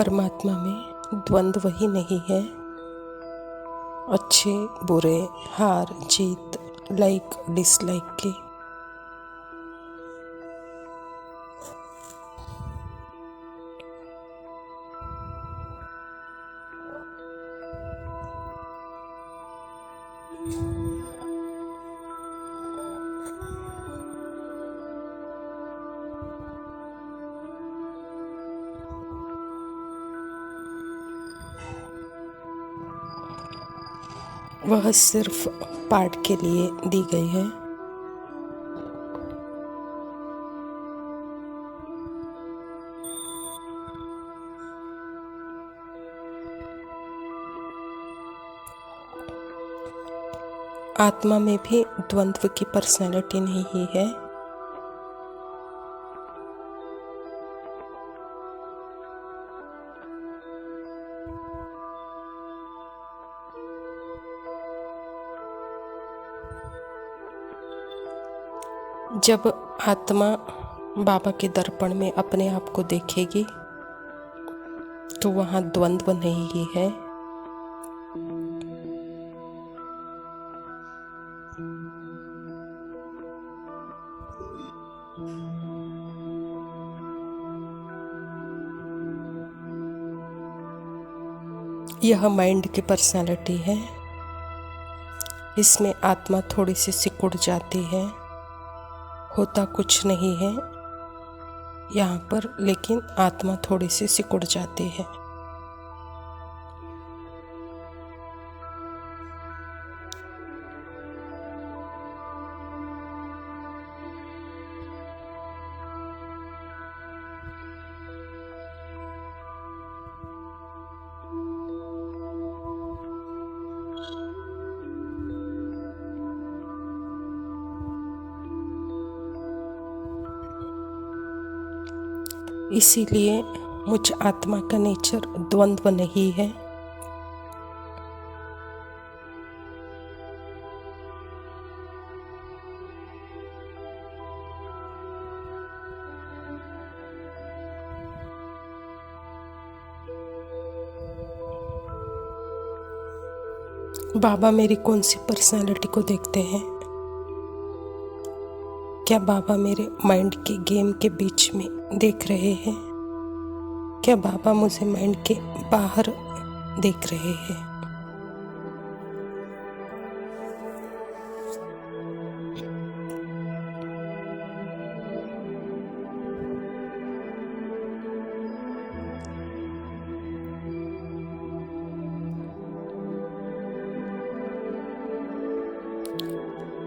परमात्मा में द्वंद्व ही नहीं है। अच्छे बुरे, हार जीत, लाइक डिसलाइक के। वह सिर्फ पाठ के लिए दी गई है। आत्मा में भी द्वंद्व की पर्सनैलिटी नहीं है। जब आत्मा बाबा के दर्पण में अपने आप को देखेगी तो वहाँ द्वंद्व नहीं है। यह माइंड की पर्सनालिटी है। इसमें आत्मा थोड़ी सी सिकुड़ जाती है। होता कुछ नहीं है यहाँ पर, लेकिन आत्मा थोड़ी सी सिकुड़ जाती है। इसीलिए मुझ आत्मा का नेचर द्वंद्व नहीं है। बाबा मेरी कौन सी पर्सनालिटी को देखते हैं? क्या बाबा मेरे माइंड के गेम के बीच में देख रहे हैं? क्या बाबा मुझे माइंड के बाहर देख रहे हैं?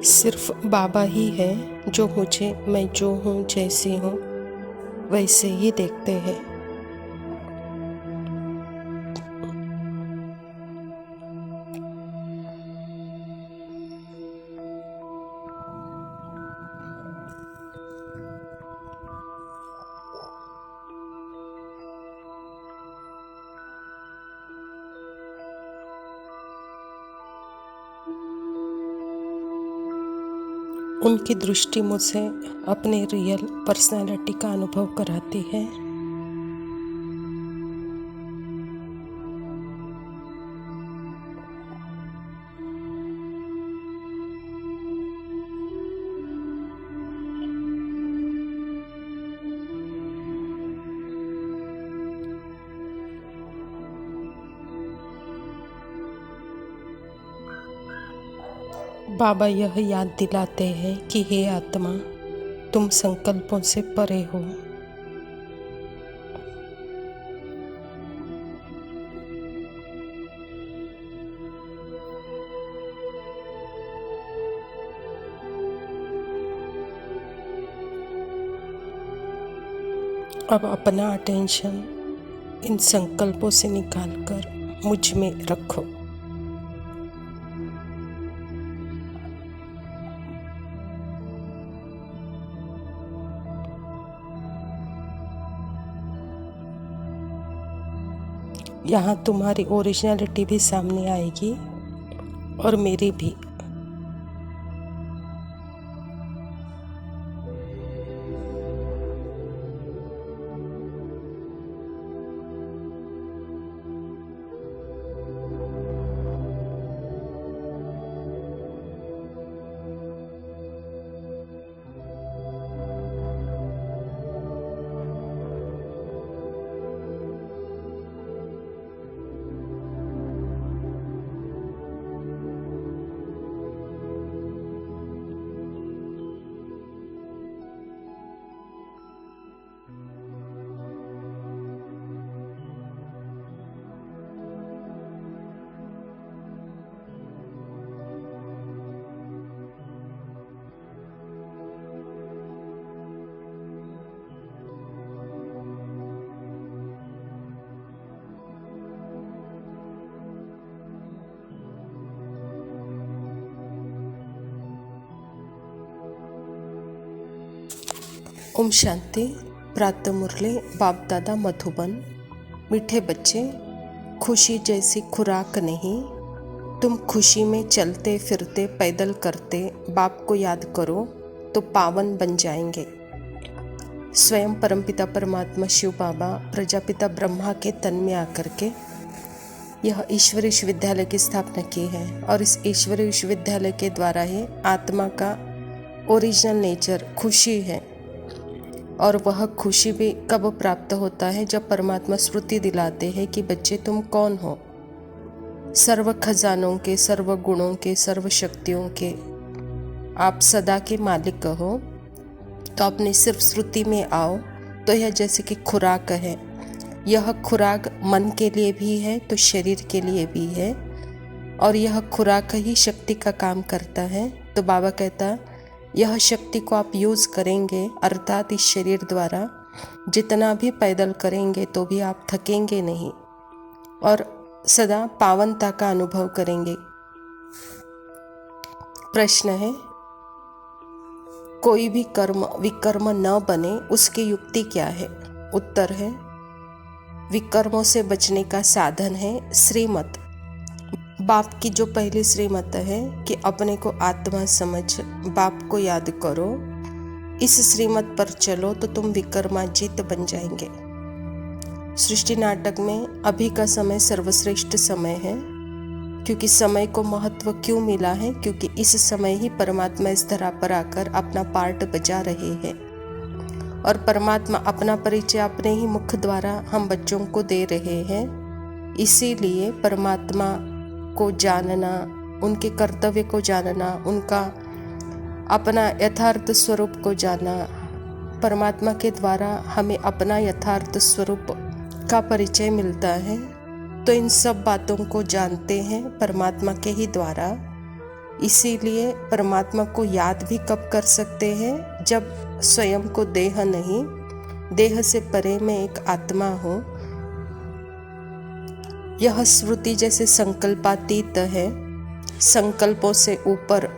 सिर्फ बाबा ही है जो मुझे, मैं जो हूँ, जैसी हूँ वैसे ही देखते हैं। उनकी दृष्टि मुझे अपने रियल पर्सनालिटी का अनुभव कराती है। बाबा यह याद दिलाते हैं कि हे आत्मा, तुम संकल्पों से परे हो। अब अपना अटेंशन इन संकल्पों से निकालकर मुझ में रखो। यहाँ तुम्हारी ओरिजिनलिटी भी सामने आएगी और मेरी भी। ओम शांति। प्रातः मुरली बाप दादा मधुबन। मीठे बच्चे, खुशी जैसी खुराक नहीं। तुम खुशी में चलते फिरते पैदल करते बाप को याद करो तो पावन बन जाएंगे। स्वयं परमपिता परमात्मा शिव बाबा प्रजापिता ब्रह्मा के तन में आकर के यह ईश्वरीय विश्वविद्यालय की स्थापना की है और इस ईश्वरीय विश्वविद्यालय के द्वारा ही आत्मा का ओरिजिनल नेचर खुशी है। और वह खुशी भी कब प्राप्त होता है? जब परमात्मा स्मृति दिलाते हैं कि बच्चे तुम कौन हो। सर्व खजानों के, सर्व गुणों के, सर्व शक्तियों के आप सदा के मालिक हो। तो अपनी सिर्फ स्मृति में आओ। तो यह जैसे कि खुराक है, यह खुराक मन के लिए भी है तो शरीर के लिए भी है और यह खुराक ही शक्ति का काम करता है। तो बाबा कहता यह शक्ति को आप यूज़ करेंगे, अर्थात इस शरीर द्वारा जितना भी पैदल करेंगे तो भी आप थकेंगे नहीं और सदा पावनता का अनुभव करेंगे। प्रश्न है, कोई भी कर्म विकर्म न बने उसकी युक्ति क्या है? उत्तर है, विकर्मों से बचने का साधन है श्रीमत। बाप की जो पहली श्रीमत है कि अपने को आत्मा समझ बाप को याद करो, इस श्रीमत पर चलो तो तुम विकर्माजीत बन जाएंगे। सृष्टि नाटक में अभी का समय सर्वश्रेष्ठ समय है। क्योंकि समय को महत्व क्यों मिला है? क्योंकि इस समय ही परमात्मा इस धरा पर आकर अपना पार्ट बजा रहे हैं और परमात्मा अपना परिचय अपने ही मुख द्वारा हम बच्चों को दे रहे हैं। इसीलिए परमात्मा को जानना, उनके कर्तव्य को जानना, उनका अपना यथार्थ स्वरूप को जानना, परमात्मा के द्वारा हमें अपना यथार्थ स्वरूप का परिचय मिलता है। तो इन सब बातों को जानते हैं परमात्मा के ही द्वारा। इसीलिए परमात्मा को याद भी कब कर सकते हैं? जब स्वयं को देह नहीं, देह से परे में एक आत्मा हो। यह स्मृति जैसे संकल्पातीत है, संकल्पों से ऊपर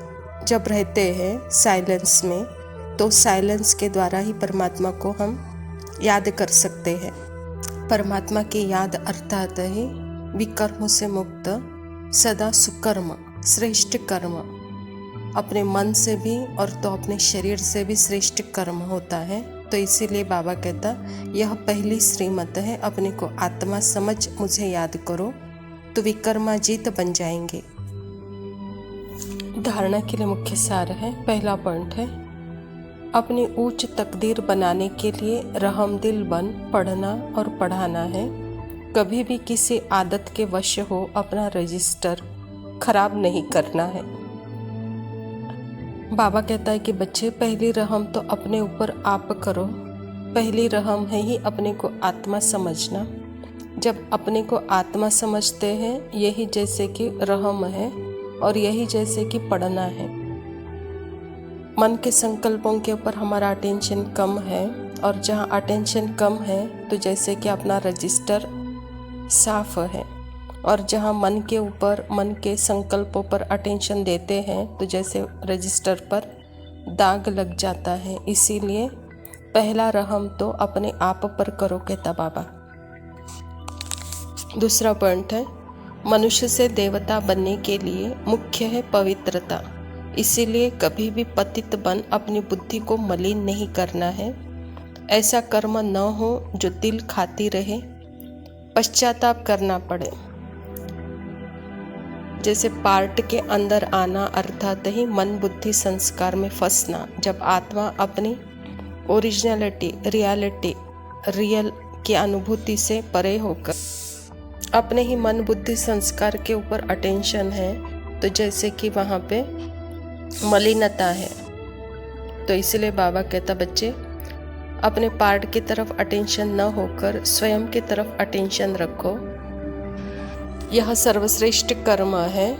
जब रहते हैं साइलेंस में, तो साइलेंस के द्वारा ही परमात्मा को हम याद कर सकते हैं। परमात्मा की याद अर्थात है विकर्मों से मुक्त सदा सुकर्म, श्रेष्ठ कर्म। अपने मन से भी और तो अपने शरीर से भी श्रेष्ठ कर्म होता है। तो इसीलिए बाबा कहता यह पहली श्रीमत है, अपने को आत्मा समझ मुझे याद करो तो विकर्माजीत बन जाएंगे। धारणा के लिए मुख्य सार है। पहला पॉइंट है, अपनी उच्च तकदीर बनाने के लिए रहमदिल बन पढ़ना और पढ़ाना है। कभी भी किसी आदत के वश हो अपना रजिस्टर खराब नहीं करना है। बाबा कहता है कि बच्चे पहली रहम तो अपने ऊपर आप करो। पहली रहम है ही अपने को आत्मा समझना। जब अपने को आत्मा समझते हैं, यही जैसे कि रहम है और यही जैसे कि पढ़ना है। मन के संकल्पों के ऊपर हमारा अटेंशन कम है और जहाँ अटेंशन कम है तो जैसे कि अपना रजिस्टर साफ है और जहाँ मन के ऊपर, मन के संकल्पों पर अटेंशन देते हैं तो जैसे रजिस्टर पर दाग लग जाता है। इसीलिए पहला रहम तो अपने आप पर करो, कहता बाबा। दूसरा पॉइंट है, मनुष्य से देवता बनने के लिए मुख्य है पवित्रता। इसीलिए कभी भी पतित बन अपनी बुद्धि को मलिन नहीं करना है। ऐसा कर्म न हो जो दिल खाती रहे, पश्चाताप करना पड़े। जैसे पार्ट के अंदर आना अर्थात ही मन बुद्धि संस्कार में फंसना। जब आत्मा अपनी ओरिजिनलिटी, रियलिटी, रियल की अनुभूति से परे होकर अपने ही मन बुद्धि संस्कार के ऊपर अटेंशन है तो जैसे कि वहाँ पे मलिनता है। तो इसलिए बाबा कहता बच्चे अपने पार्ट की तरफ अटेंशन न होकर स्वयं की तरफ अटेंशन रखो। यह सर्वश्रेष्ठ कर्म है।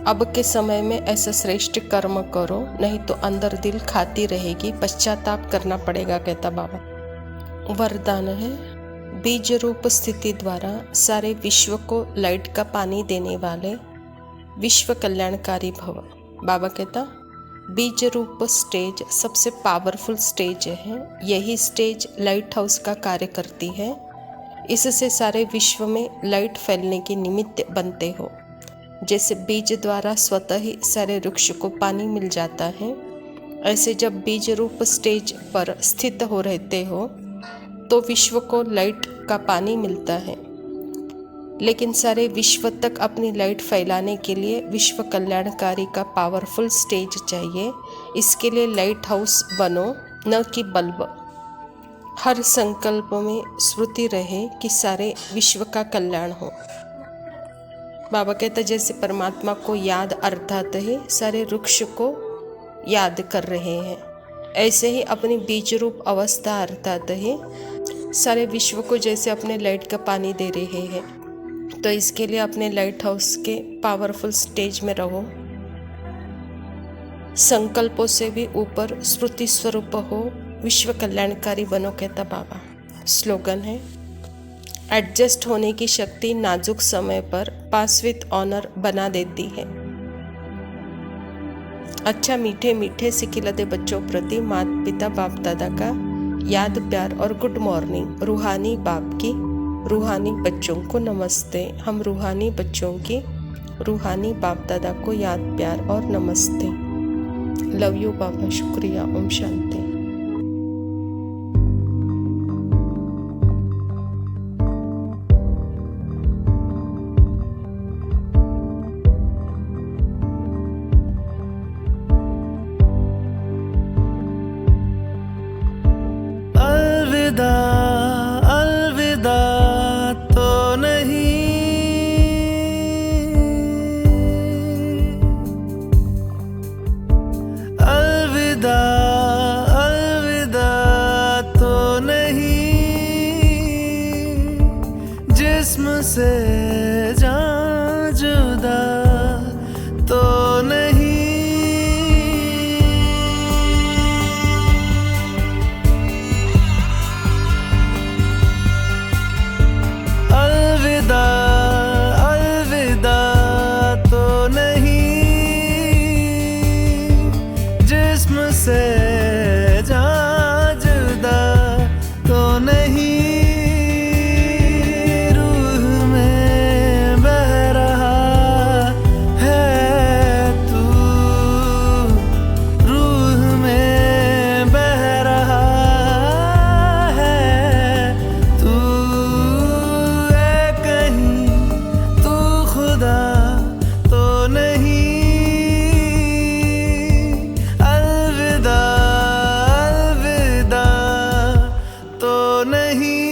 अब के समय में ऐसा श्रेष्ठ कर्म करो, नहीं तो अंदर दिल खाती रहेगी, पश्चाताप करना पड़ेगा, कहता बाबा। वरदान है, बीज रूप स्थिति द्वारा सारे विश्व को लाइट का पानी देने वाले विश्व कल्याणकारी भव। बाबा कहता बीज रूप स्टेज सबसे पावरफुल स्टेज है। यही स्टेज लाइट हाउस का कार्य करती है। इससे सारे विश्व में लाइट फैलने के निमित्त बनते हो। जैसे बीज द्वारा स्वतः ही सारे वृक्ष को पानी मिल जाता है, ऐसे जब बीज रूप स्टेज पर स्थित हो रहते हो तो विश्व को लाइट का पानी मिलता है। लेकिन सारे विश्व तक अपनी लाइट फैलाने के लिए विश्व कल्याणकारी का पावरफुल स्टेज चाहिए। इसके लिए लाइट हाउस बनो, न कि बल्ब। हर संकल्प में स्मृति रहे कि सारे विश्व का कल्याण हो। बाबा कहते जैसे परमात्मा को याद अर्थात ही सारे वृक्ष को याद कर रहे हैं, ऐसे ही अपनी बीज रूप अवस्था अर्थात ही सारे विश्व को जैसे अपने लाइट का पानी दे रहे हैं। तो इसके लिए अपने लाइट हाउस के पावरफुल स्टेज में रहो। संकल्पों से भी ऊपर स्मृति स्वरूप हो, विश्व कल्याणकारी बनो, कहता बाबा। स्लोगन है, एडजस्ट होने की शक्ति नाजुक समय पर पास विथ ऑनर बना देती है। अच्छा मीठे मीठे सिखिलते बच्चों प्रति माता पिता बाप दादा का याद प्यार और गुड मॉर्निंग। रूहानी बाप की रूहानी बच्चों को नमस्ते। हम रूहानी बच्चों की रूहानी बाप दादा को याद प्यार और नमस्ते। लव यू बाबा। शुक्रिया। ओम शांति। अलविदा अलविदा तो नहीं, अलविदा अलविदा तो नहीं, जिस्म से जान जुदा तो नहीं। अलविदा अलविदा तो नहीं, जिस्म से जान जुदा तो नहीं। रूह में बह रहा है तू, रूह में बह रहा है तू। तो नहीं, अलविदा अलविदा तो नहीं।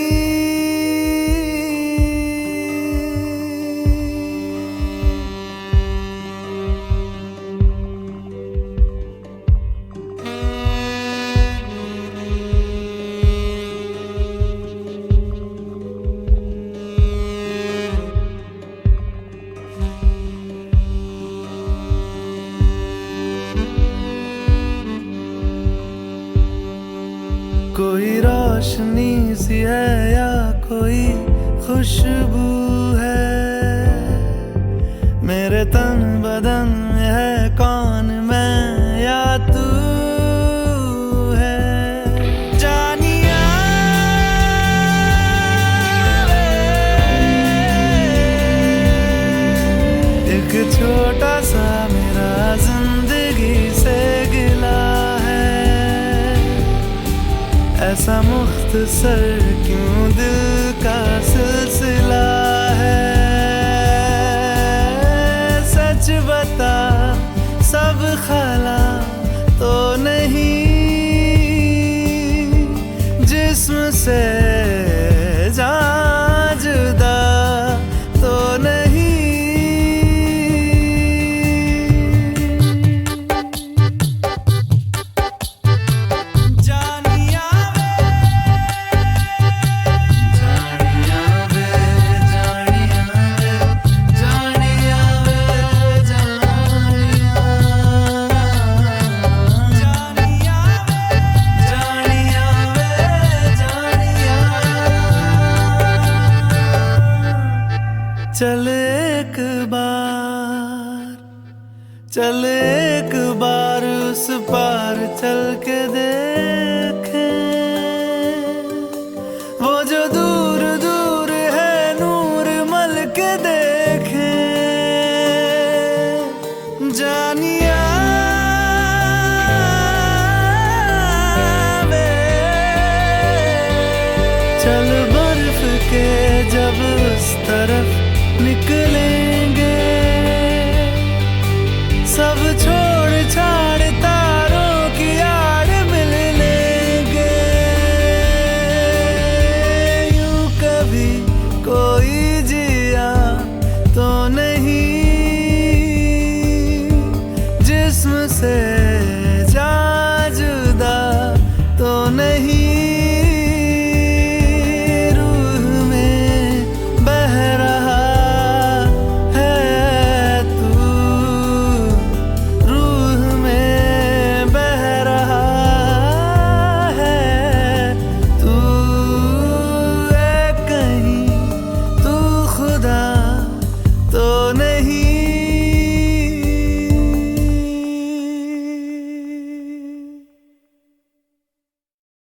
कोई रोशनी सी है या कोई खुशबू है, मेरे तन बदन में है कौन, मैं या तू है। जानिया एक छोटा सा मेरा जिंदगी से गिला है, ऐसा मुख्तसर क्यों दिल का सिलसिला है। सच बता सब खला तो नहीं, जिस्म से जान जुदा तो नहीं। चल एक बार उस पार चल के देखें, वो जो दूर दूर है नूर मल के देखें। जानिया वे चल बर्फ के जब उस तरफ निकले।